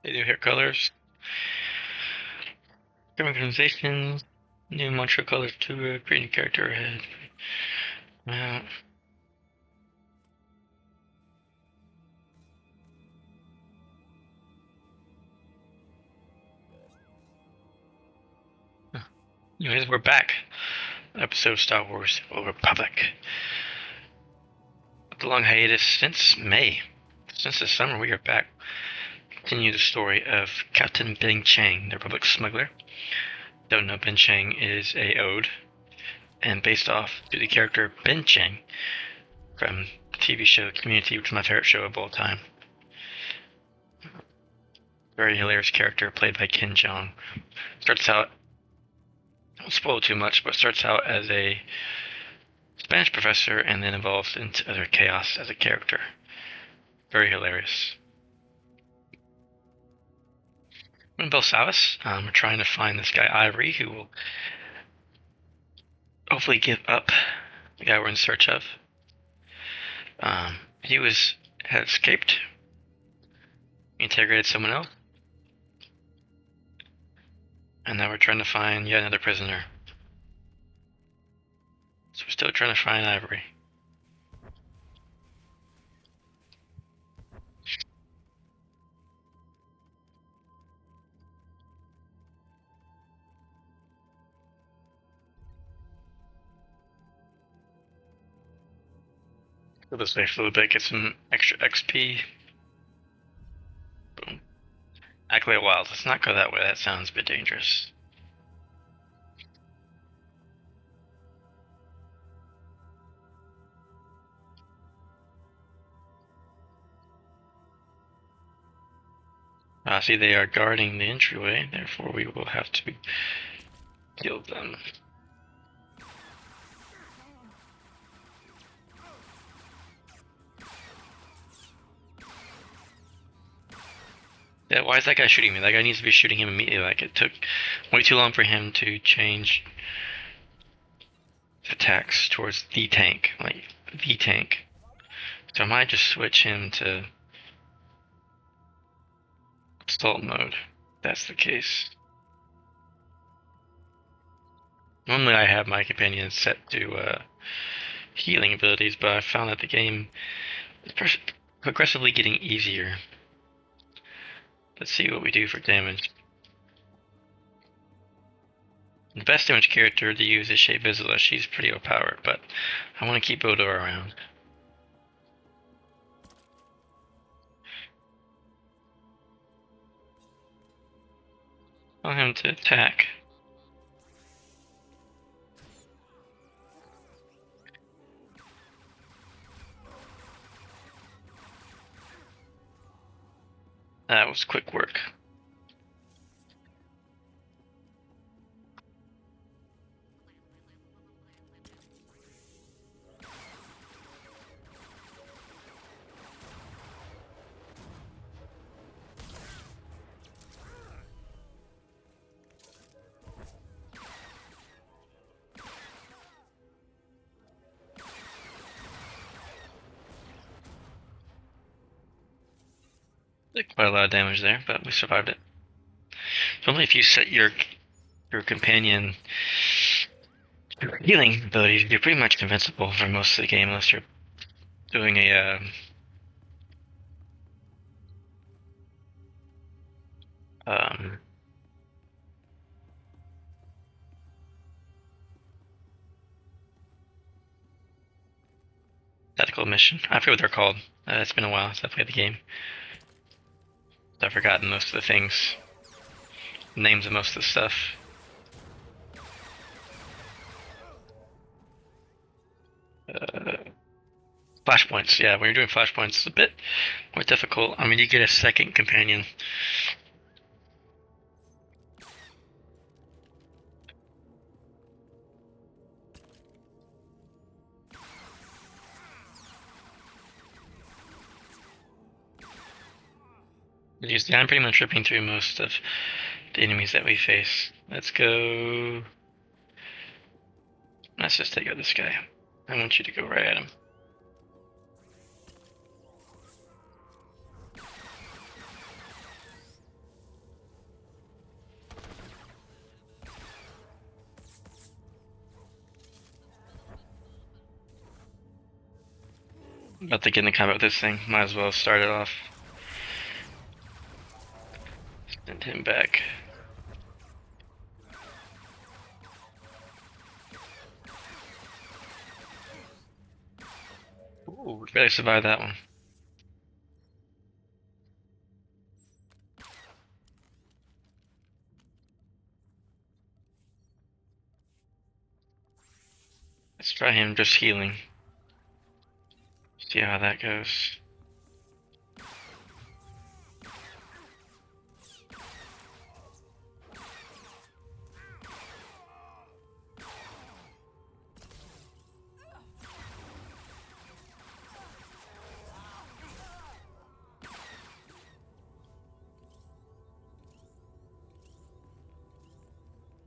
They do hair colors, different organizations, new mantra colors to create a character ahead. Uh, Anyways, we're back. Episode of Star Wars: Old Republic. The long hiatus since May. Since the summer, we are back. Continue the story of Captain Ben Chang, the Republic smuggler. Don't know, Ben Chang is a ode, and based off to the character Ben Chang from the TV show Community, which is my favorite show of all time. Very hilarious character played by Ken Jeong. Starts out, I won't spoil too much, but starts out as a Spanish professor and then evolves into other chaos as a character. Very hilarious. We're in Belsavis. We're trying to find this guy Ivory, who will hopefully give up the guy we're in search of. He had escaped. We integrated someone else. And now we're trying to find yet another prisoner. So we're still trying to find Ivory. Go this way for a little bit, get some extra XP. Boom. Accolade Wild. Let's not go that way. That sounds a bit dangerous. See, they are guarding the entryway, therefore we will have to kill them. Yeah, why is that guy shooting me? That guy needs to be shooting him immediately. Like, it took way too long for him to change attacks towards the tank. Like, the tank. So I might just switch him to assault mode, if that's the case. Normally I have my companions set to healing abilities, but I found that the game is progressively getting easier. Let's see what we do for damage. The best damage character to use is Shea Vizsla. She's pretty overpowered, but I want to keep Odo around. I want him to attack. That was quick work. Did quite a lot of damage there, but we survived it. So only if you set your companion healing abilities, you're pretty much invincible for most of the game unless you're doing a tactical mission. I forget what they're called. It's been a while since I played the game. I've forgotten most of the things. Names of most of the stuff. Flashpoints, yeah, when you're doing flashpoints, it's a bit more difficult. I mean, you get a second companion. I'm pretty much ripping through most of the enemies that we face. Let's go. Let's just take out this guy. I want you to go right at him. About to get in combat with this thing. Might as well start it off. Send him back. Ooh, we barely survived that one. Let's try him just healing. See how that goes.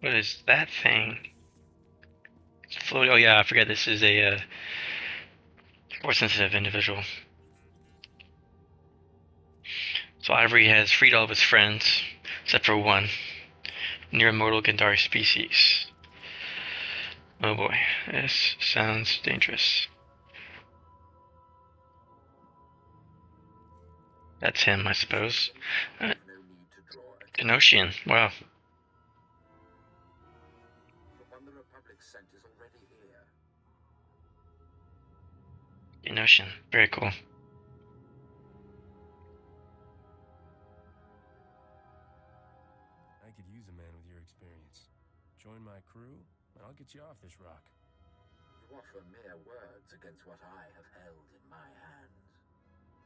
What is that thing? It's floating. Oh yeah, I forget this is a force sensitive individual. So Ivory has freed all of his friends, except for one. Near immortal Gandari species. Oh boy, this sounds dangerous. That's him, I suppose. Genosian, wow. Genosian, very cool. I could use a man with your experience. Join my crew, and I'll get you off this rock. You offer mere words against what I have held in my hands.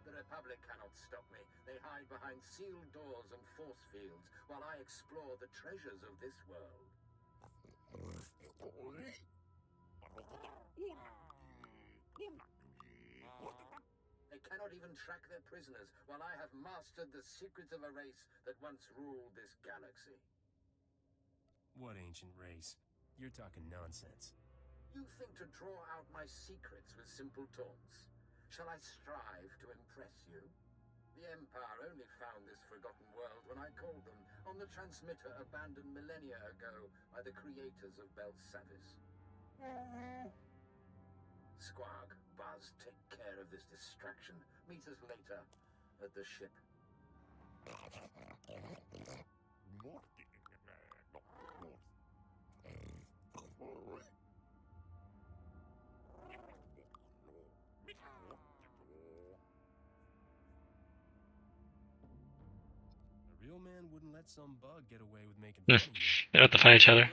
The Republic cannot stop me. They hide behind sealed doors and force fields while I explore the treasures of this world. They cannot even track their prisoners while I have mastered the secrets of a race that once ruled this galaxy. What ancient race? You're talking nonsense. You think to draw out my secrets with simple taunts? Shall I strive to impress you? The Empire only found this forgotten world when I called them on the transmitter abandoned millennia ago by the creators of Belsavis. Squawk, Buzz, take care of this distraction. Meet us later at the ship. A real man wouldn't let some bug get away with making fun of you. They have to fight each other.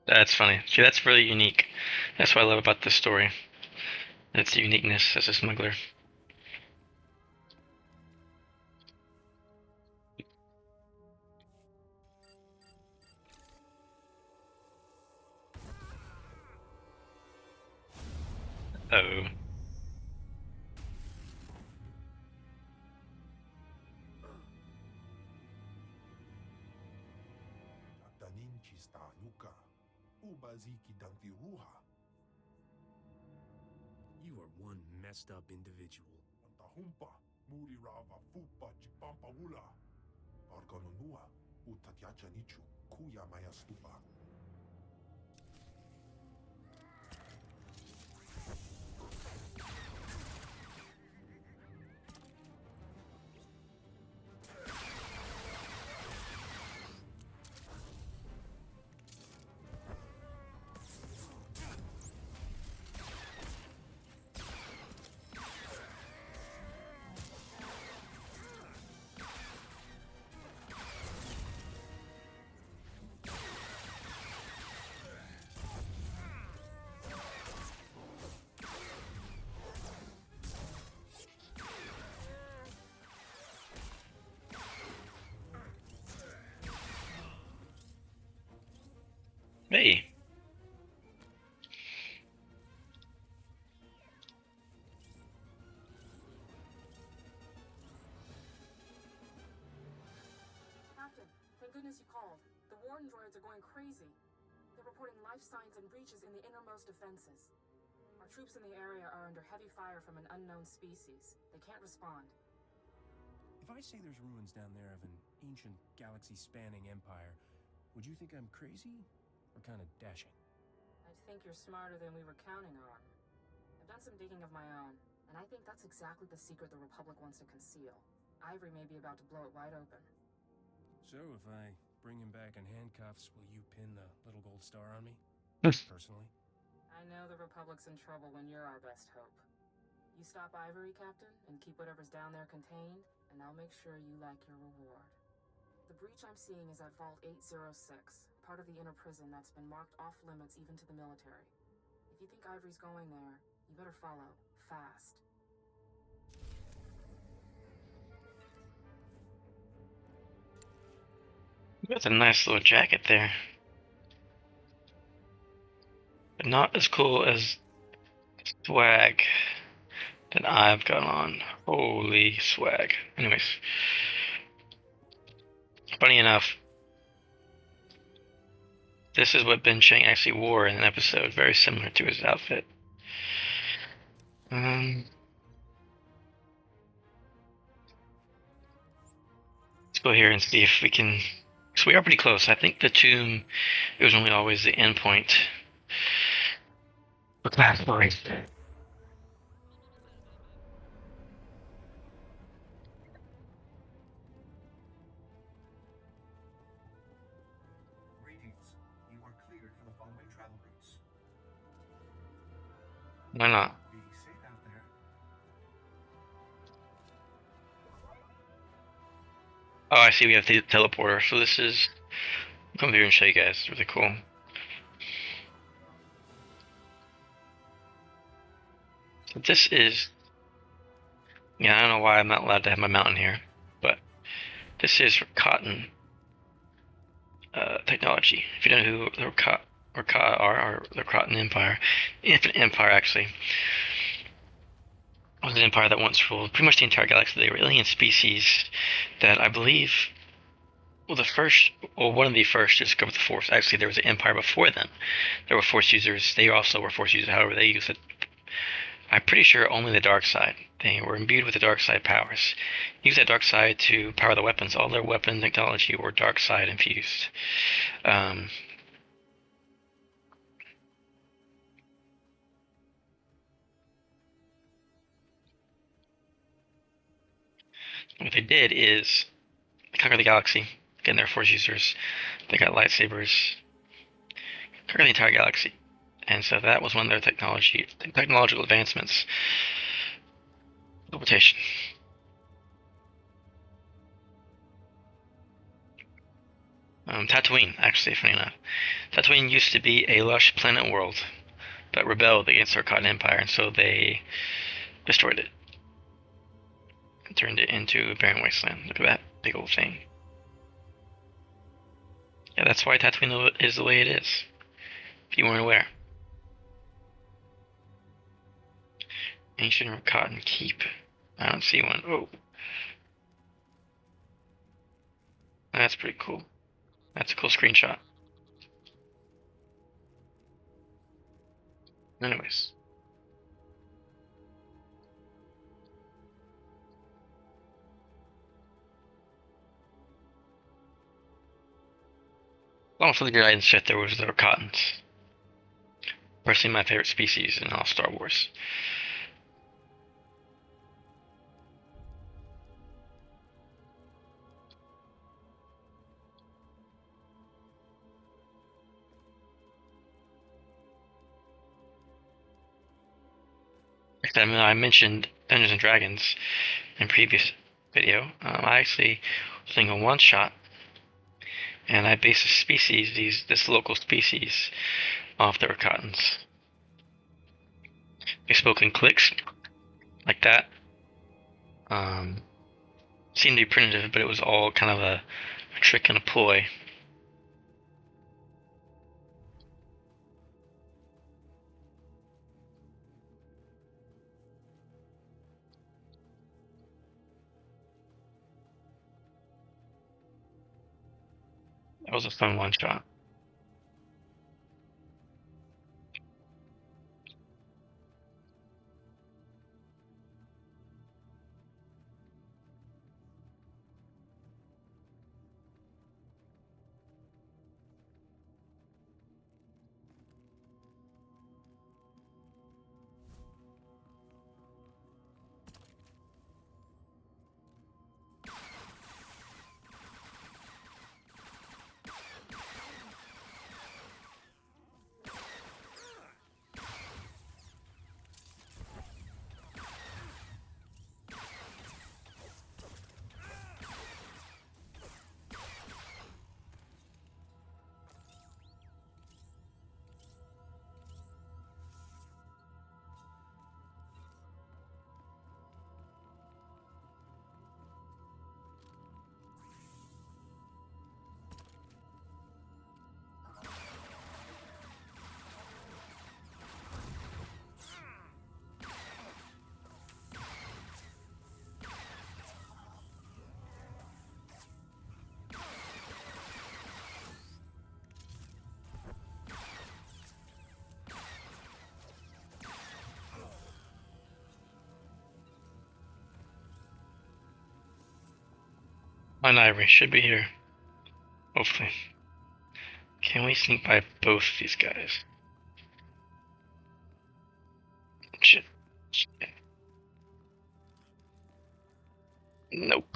That's funny. See, that's really unique. That's what I love about this story. That's the uniqueness as a smuggler. Oh. You are one messed up individual. goodness you called. The warden droids are going crazy. They're reporting life signs and breaches in the innermost defenses. Our troops in the area are under heavy fire from an unknown species. They can't respond. If I say there's ruins down there of an ancient galaxy-spanning empire, would you think I'm crazy or kind of dashing? I think you're smarter than we were counting on. I've done some digging of my own, and I think that's exactly the secret the Republic wants to conceal. Ivory may be about to blow it wide open. So if I bring him back in handcuffs, will you pin the little gold star on me? Personally? I know the Republic's in trouble when you're our best hope. You stop Ivory, Captain, and keep whatever's down there contained, and I'll make sure you like your reward. The breach I'm seeing is at Vault 806, part of the inner prison that's been marked off-limits even to the military. If you think Ivory's going there, you better follow, fast. That's a nice little jacket there. But not as cool as swag that I've got on. Holy swag. Anyways. Funny enough, this is what Ben Chang actually wore in an episode, very similar to his outfit. Let's go here and see if we can. So we are pretty close. I think the tomb, it was only always the end point. Look at that story. Greetings. You are cleared for the following travel routes. Why not? Be safe out there. Oh, I see we have the teleporter. So this is. I'll come here and show you guys. It's really cool. So this is. Yeah, I don't know why I'm not allowed to have my mountain here, but this is cotton technology. If you don't know who the Ka are, or the Cotton Empire, Infinite Empire actually, was an empire that once ruled pretty much the entire galaxy. They were alien species that I believe, well, the first, or one of the first to discover the Force. Actually, there was an empire before them. There were Force users. They also were Force users. However, they used it. I'm pretty sure only the dark side. They were imbued with the dark side powers. Use that dark side to power the weapons. All their weapon technology were dark side infused. What they did is conquer the galaxy. Again, they're Force users. They got lightsabers. Conquer the entire galaxy. And so that was one of their technological advancements. Teleportation. Tatooine, actually, funny enough. Tatooine used to be a lush planet world, but rebelled against our Cotton Empire, and so they destroyed it. And turned it into a barren wasteland. Look at that big old thing. Yeah, that's why Tatooine is the way it is. If you weren't aware. Ancient Cotton Keep. I don't see one. Oh. That's pretty cool. That's a cool screenshot. Anyways. Also, the Jedi and Sith, there was the Cottons. Personally, my favorite species in all Star Wars. I mean, I mentioned Dungeons and Dragons in previous video. I actually was doing a one-shot, and I based a species, this local species, off their Cottons. They spoke in clicks, like that. Seemed to be primitive, but it was all kind of a trick and a ploy. That was a fun one shot. On Ivory should be here. Hopefully. Can we sneak by both these guys? Shit. Nope.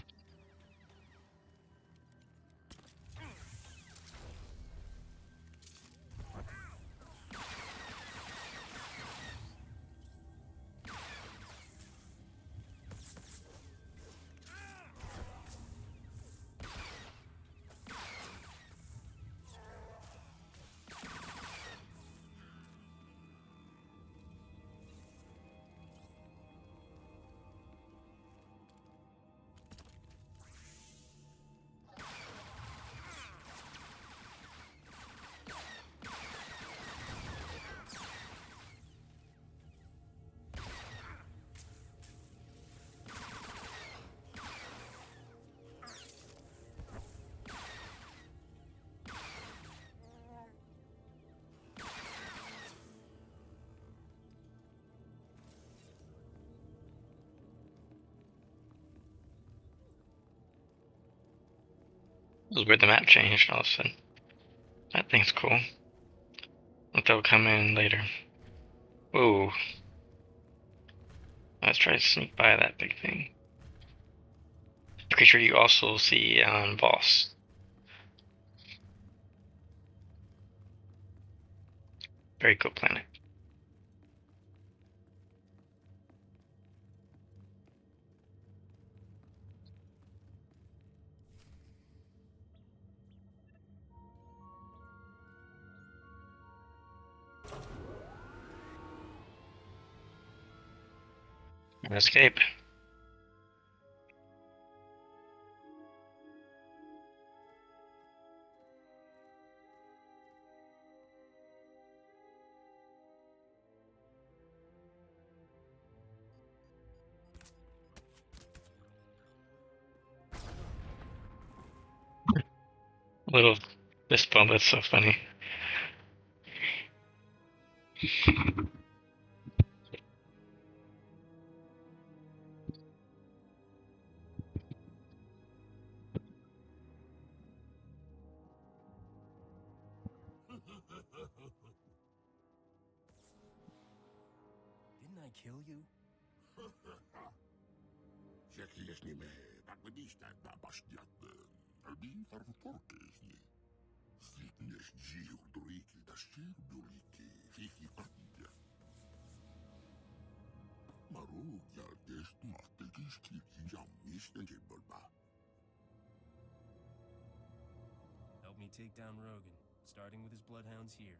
It was weird the map changed all of a sudden. That thing's cool. But they'll come in later. Whoa. Let's try to sneak by that big thing. Creature you also see on Boss. Very cool planet. Escape. Little fist bump, that's so funny. Didn't I kill you? Sekieśnimy, tak wydiśne, na bastiatę. Albin farfutorkieśni. Znikniesz dziur duriki, da ścirduriki, fifi patja. Maruk, jalkest, mahtekis, kirkin, jammis, ja bolba. Help me take down Rogan, starting with his bloodhounds here.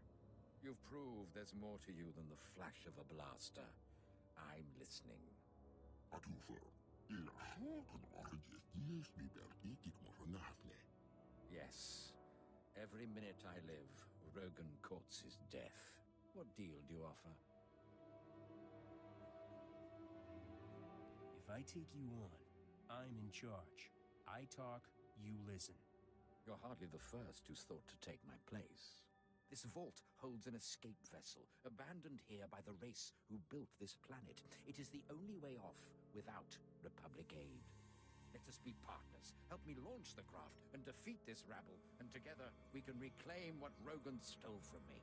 You've proved there's more to you than the flash of a blaster. I'm listening. Atufer, ila hakan arjes, niesmi berkikik moronahne. Yes. Every minute I live, Rogan courts his death. What deal do you offer? If I take you on, I'm in charge. I talk, you listen. You're hardly the first who's thought to take my place. This vault holds an escape vessel, abandoned here by the race who built this planet. It is the only way off without Republic aid. Let us be partners. Help me launch the craft and defeat this rabble, and together we can reclaim what Rogan stole from me.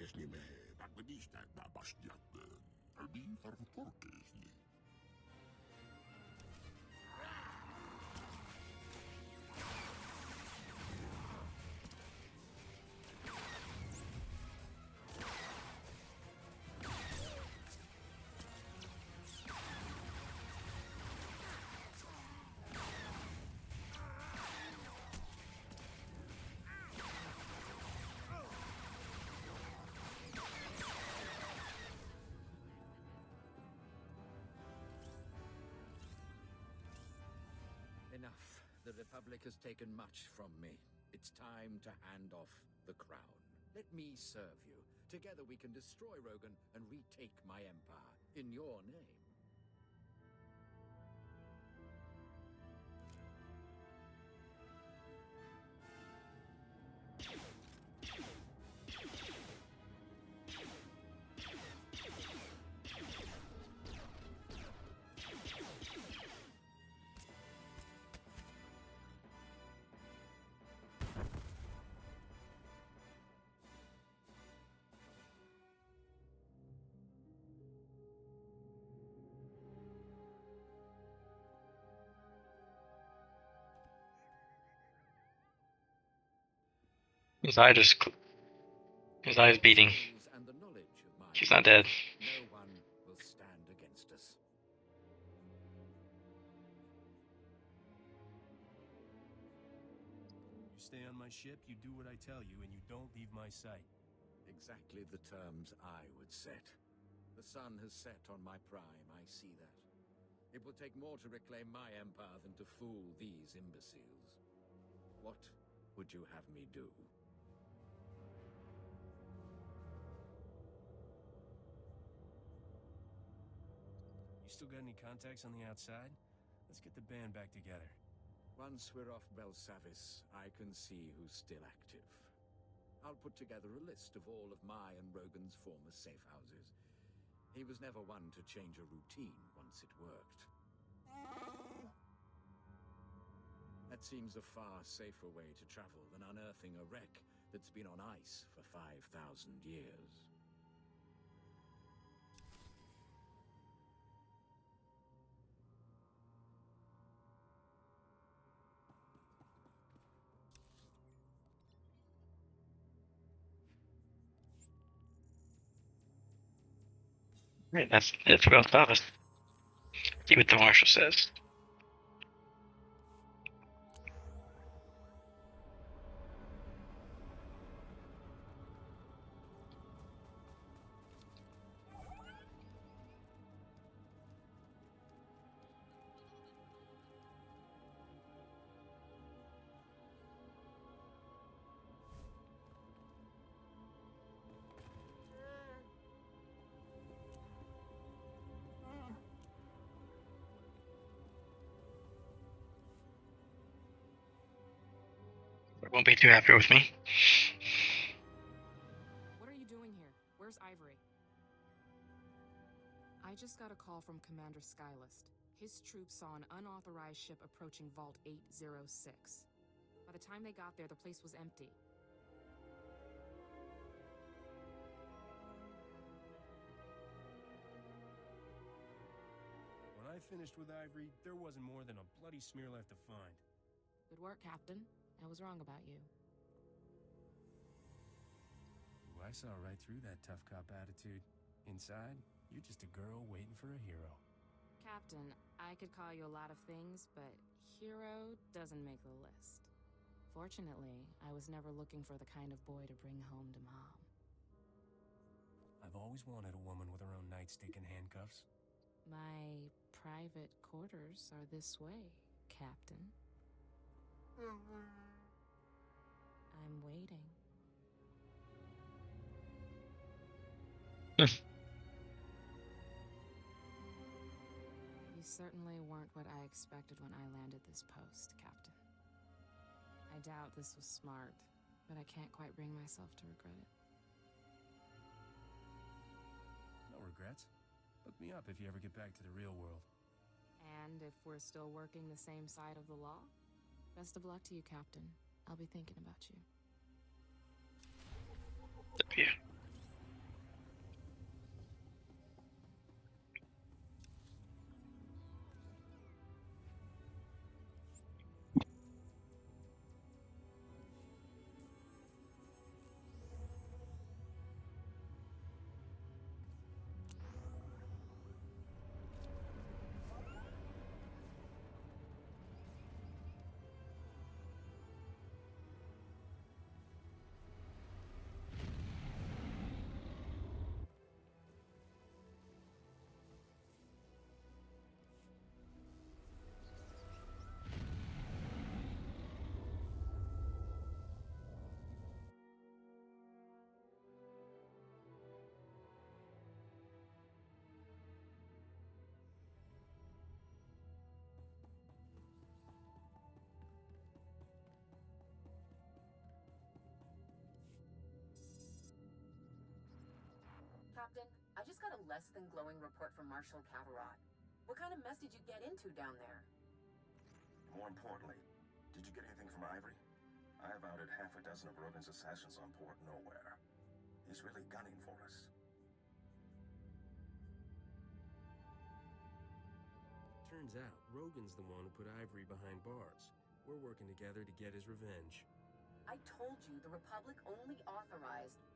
Jeśli me tak wyjście na bastiatę, albi farfutorkę z niej. Enough. The Republic has taken much from me. It's time to hand off the crown. Let me serve you. Together we can destroy Rogan and retake my empire in your name. His eye his eye is beating. And the knowledge of my She's not dead. no one will stand against us. You stay on my ship, you do what I tell you, and you don't leave my sight. Exactly the terms I would set. The sun has set on my prime, I see that. It will take more to reclaim my empire than to fool these imbeciles. What would you have me do? You still got any contacts on the outside? Let's get the band back together. Once we're off Belsavis, I can see who's still active. I'll put together a list of all of my and Rogan's former safe houses. He was never one to change a routine once it worked. That seems a far safer way to travel than unearthing a wreck that's been on ice for 5,000 years. Right, that's it for Belsavis. See what the marshal says. Won't be too happy with me. What are you doing here? Where's Ivory? I just got a call from Commander Skylist. His troops saw an unauthorized ship approaching Vault 806. By the time they got there, the place was empty. When I finished with Ivory, there wasn't more than a bloody smear left to find. Good work, Captain. I was wrong about you. Ooh, I saw right through that tough cop attitude. Inside, you're just a girl waiting for a hero. Captain, I could call you a lot of things, but hero doesn't make the list. Fortunately, I was never looking for the kind of boy to bring home to Mom. I've always wanted a woman with her own nightstick and handcuffs. My private quarters are this way, Captain. I'm waiting. certainly weren't what I expected when I landed this post, Captain. I doubt this was smart, but I can't quite bring myself to regret it. No regrets. Look me up if you ever get back to the real world. And if we're still working the same side of the law, best of luck to you, Captain. I'll be thinking about you. Yeah. Captain, I just got a less than glowing report from Marshal Cavarot. What kind of mess did you get into down there? More importantly, did you get anything from Ivory? I have outed half a dozen of Rogan's assassins on Port Nowhere. He's really gunning for us. Turns out, Rogan's the one who put Ivory behind bars. We're working together to get his revenge. I told you the Republic only authorized...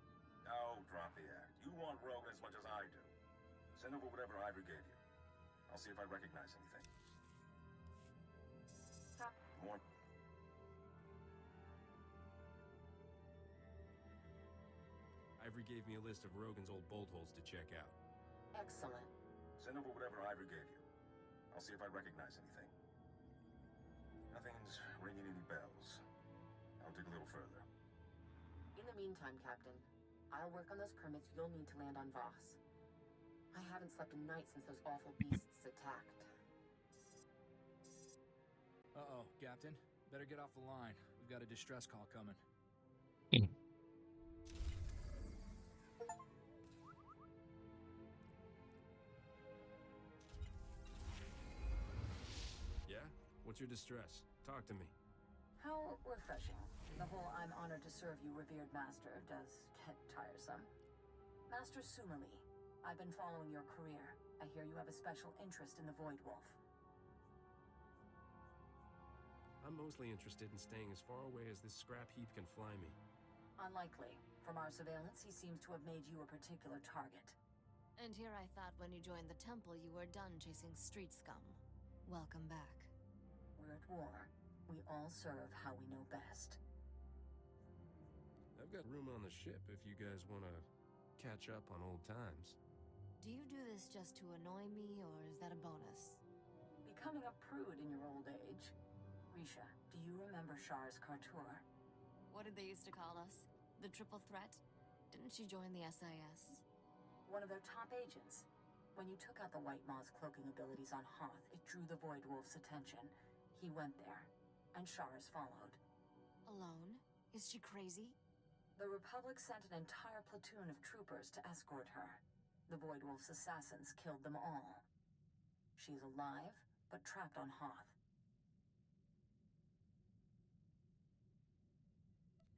Oh, drop the act. You want Rogan as much as I do. Send over whatever Ivory gave you. I'll see if I recognize anything. More. Ivory gave me a list of Rogan's old bolt holes to check out. Excellent. Send over whatever Ivory gave you. I'll see if I recognize anything. Nothing's ringing any bells. I'll dig a little further. In the meantime, Captain, I'll work on those permits you'll need to land on Voss. I haven't slept a night since those awful beasts attacked. Uh-oh, Captain. Better get off the line. We've got a distress call coming. Yeah? What's your distress? Talk to me. How refreshing. The whole I'm honored to serve you, revered master, does get tiresome. Master Sumali, I've been following your career. I hear you have a special interest in the Void Wolf. I'm mostly interested in staying as far away as this scrap heap can fly me. Unlikely. From our surveillance, he seems to have made you a particular target. And here I thought when you joined the temple you were done chasing street scum. Welcome back. We're at war. We all serve how we know best. I've got room on the ship if you guys want to catch up on old times. Do you do this just to annoy me, or is that a bonus? Becoming a prude in your old age. Risha, do you remember Char's Cartour? What did they used to call us? The triple threat? Didn't she join the SIS? One of their top agents. When you took out the White Maw's cloaking abilities on Hoth, it drew the Void Wolf's attention. He went there, and Char's followed. Alone? Is she crazy? The Republic sent an entire platoon of troopers to escort her. The Void Wolf's assassins killed them all. She's alive, but trapped on Hoth.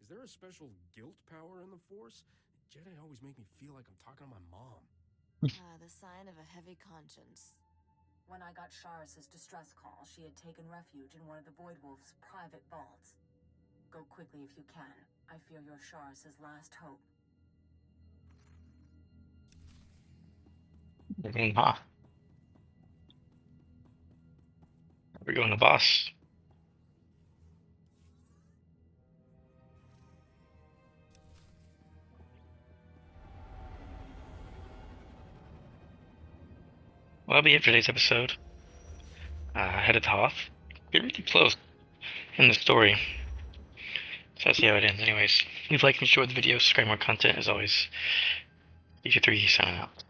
Is there a special guilt power in the Force? Jedi always make me feel like I'm talking to my mom. The sign of a heavy conscience. When I got Charis's distress call, she had taken refuge in one of the Void Wolf's private vaults. Go quickly if you can. I fear you're Charis's last hope. We're going to Hoth. We're going to Voss. Well, that'll be it for today's episode. Headed to Hoth. Get really close in the story. So let's see how it ends. Anyways, if you like and enjoyed the video, subscribe more content as always. DJ3 signing out.